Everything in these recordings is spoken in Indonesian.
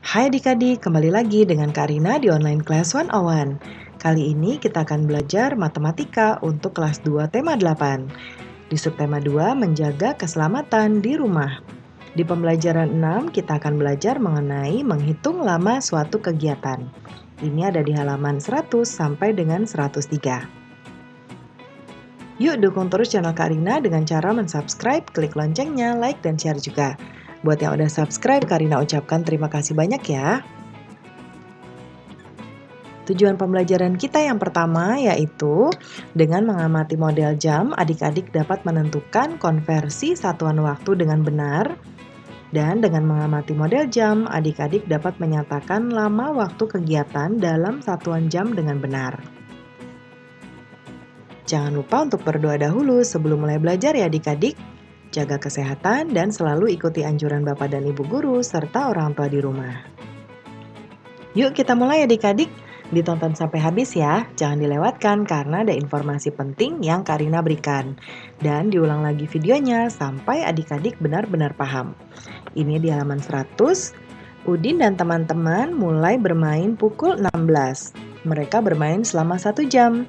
Hai adik-adik, kembali lagi dengan Kak Rina di Online Class 101. Kali ini kita akan belajar matematika untuk kelas 2 tema 8. Di subtema 2, menjaga keselamatan di rumah. Di pembelajaran 6, kita akan belajar mengenai menghitung lama suatu kegiatan. Ini ada di halaman 100 sampai dengan 103. Yuk dukung terus channel Kak Rina dengan cara mensubscribe, klik loncengnya, like, dan share juga. Buat yang udah subscribe, Kak Rina ucapkan terima kasih banyak ya. Tujuan pembelajaran kita yang pertama yaitu dengan mengamati model jam, adik-adik dapat menentukan konversi satuan waktu dengan benar. Dan dengan mengamati model jam, adik-adik dapat menyatakan lama waktu kegiatan dalam satuan jam dengan benar. Jangan lupa untuk berdoa dahulu sebelum mulai belajar ya adik-adik. Jaga kesehatan dan selalu ikuti anjuran Bapak dan Ibu guru serta orang tua di rumah. Yuk kita mulai adik-adik. Ditonton sampai habis ya, jangan dilewatkan karena ada informasi penting yang Kak Rina berikan. Dan diulang lagi videonya sampai adik-adik benar-benar paham. Ini di halaman 100, Udin dan teman-teman mulai bermain pukul 16. Mereka bermain selama 1 jam.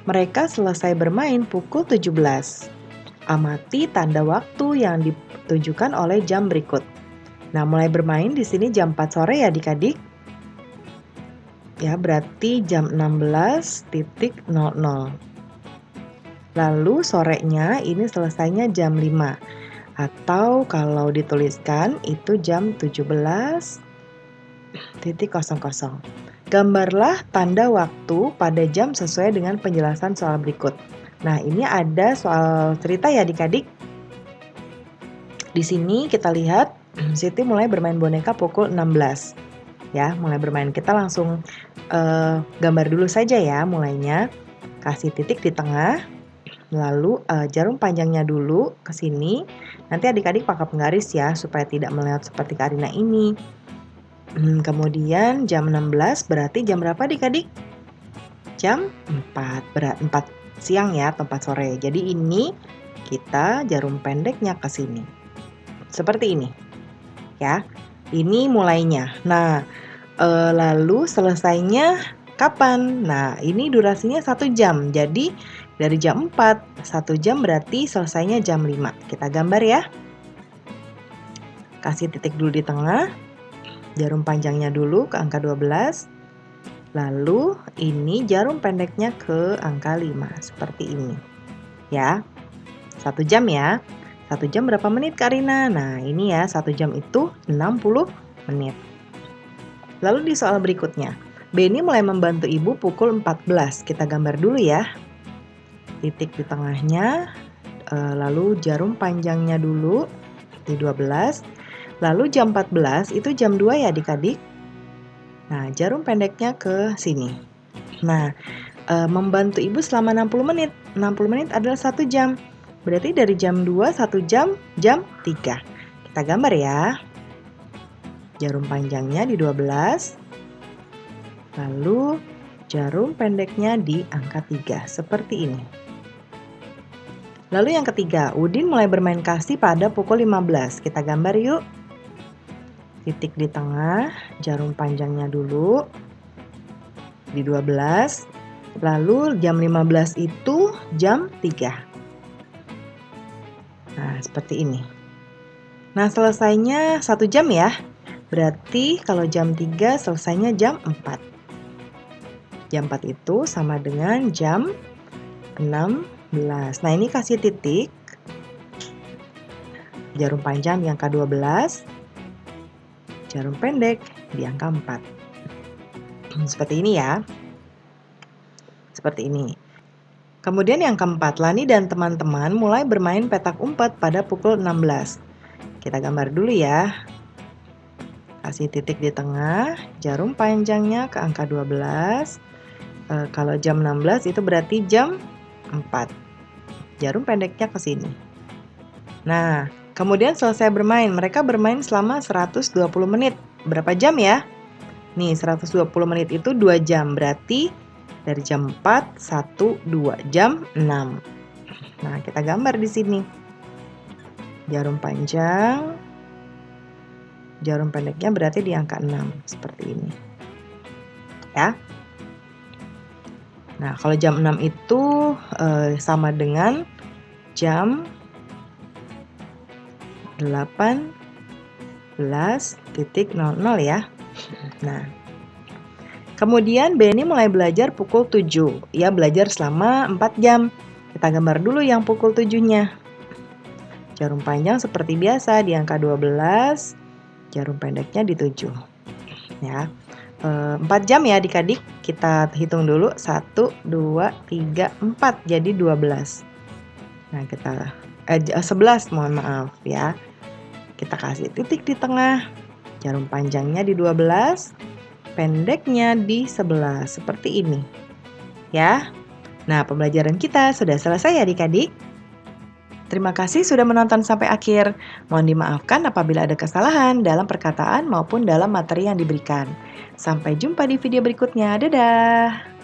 Mereka selesai bermain pukul 17. Amati tanda waktu yang ditunjukkan oleh jam berikut. Nah, mulai bermain di sini jam 4 sore ya adik-adik. Ya, berarti jam 16.00. Lalu sorenya ini selesainya jam 5. Atau kalau dituliskan itu jam 17.00. Gambarlah tanda waktu pada jam sesuai dengan penjelasan soal berikut. Nah, ini ada soal cerita ya adik-adik. Di sini kita lihat Siti mulai bermain boneka pukul 16. Ya, mulai bermain. Kita langsung gambar dulu saja ya mulainya. Kasih titik di tengah. Lalu jarum panjangnya dulu ke sini. Nanti adik-adik pakai penggaris ya supaya tidak meleot seperti Kak Rina ini. Kemudian jam 16 berarti jam berapa adik-adik? Jam 4 siang ya, 4 sore. Jadi ini kita jarum pendeknya ke sini. Seperti ini. Ya. Ini mulainya. Nah, lalu selesainya kapan? Nah, ini durasinya 1 jam. Jadi dari jam 4, 1 jam berarti selesainya jam 5. Kita gambar ya. Kasih titik dulu di tengah. Jarum panjangnya dulu ke angka 12. Lalu ini jarum pendeknya ke angka 5. Seperti ini. Ya. 1 jam ya. 1 jam berapa menit Kak Rina? Nah, ini ya 1 jam itu 60 menit. Lalu di soal berikutnya, Beni mulai membantu ibu pukul 14. Kita gambar dulu ya. Titik di tengahnya, lalu jarum panjangnya dulu di 12. Lalu jam 14 itu jam 2 ya adik-adik. Nah, jarum pendeknya ke sini. Nah, membantu ibu selama 60 menit. 60 menit adalah 1 jam. Berarti dari jam 2, 1 jam, jam 3. Kita gambar ya. Jarum panjangnya di 12. Lalu jarum pendeknya di angka 3. Seperti ini. Lalu yang ketiga, Udin mulai bermain kasih pada pukul 15. Kita gambar yuk. Titik di tengah, jarum panjangnya dulu di 12. Lalu jam 15 itu jam 3. Nah, seperti ini. Nah, selesainya 1 jam ya. Berarti kalau jam 3 selesainya jam 4. Jam 4 itu sama dengan jam 16. Nah, ini kasih titik. Jarum panjang di angka 12. Jarum pendek di angka 4. Seperti ini ya. Seperti ini. Kemudian yang keempat, Lani dan teman-teman mulai bermain petak umpet pada pukul 16. Kita gambar dulu ya. Kasih titik di tengah, jarum panjangnya ke angka 12. Kalau jam 16 itu berarti jam 4. Jarum pendeknya ke sini. Nah, kemudian selesai bermain. Mereka bermain selama 120 menit. Berapa jam ya? Nih, 120 menit itu 2 jam. Berarti dari jam 4, 1, 2, jam 6. Nah, kita gambar di sini. Jarum panjang. jarum pendeknya berarti di angka 6, seperti ini. Ya. Nah, kalau jam 6 itu sama dengan jam 18.00 ya. Nah, kemudian Benny mulai belajar pukul 7. Ia belajar selama 4 jam. Kita gambar dulu yang pukul 7-nya. Jarum panjang seperti biasa di angka 12, jarum pendeknya di 7. Ya. 4 jam ya adik-adik. Kita hitung dulu. 1, 2, 3, 4. Jadi 12. Nah, 11, mohon maaf ya. Kita kasih titik di tengah. Jarum panjangnya di 12, pendeknya di 11. Seperti ini. Ya. Nah, pembelajaran kita sudah selesai ya adik-adik. Terima kasih sudah menonton sampai akhir. Mohon dimaafkan apabila ada kesalahan dalam perkataan maupun dalam materi yang diberikan. Sampai jumpa di video berikutnya. Dadah!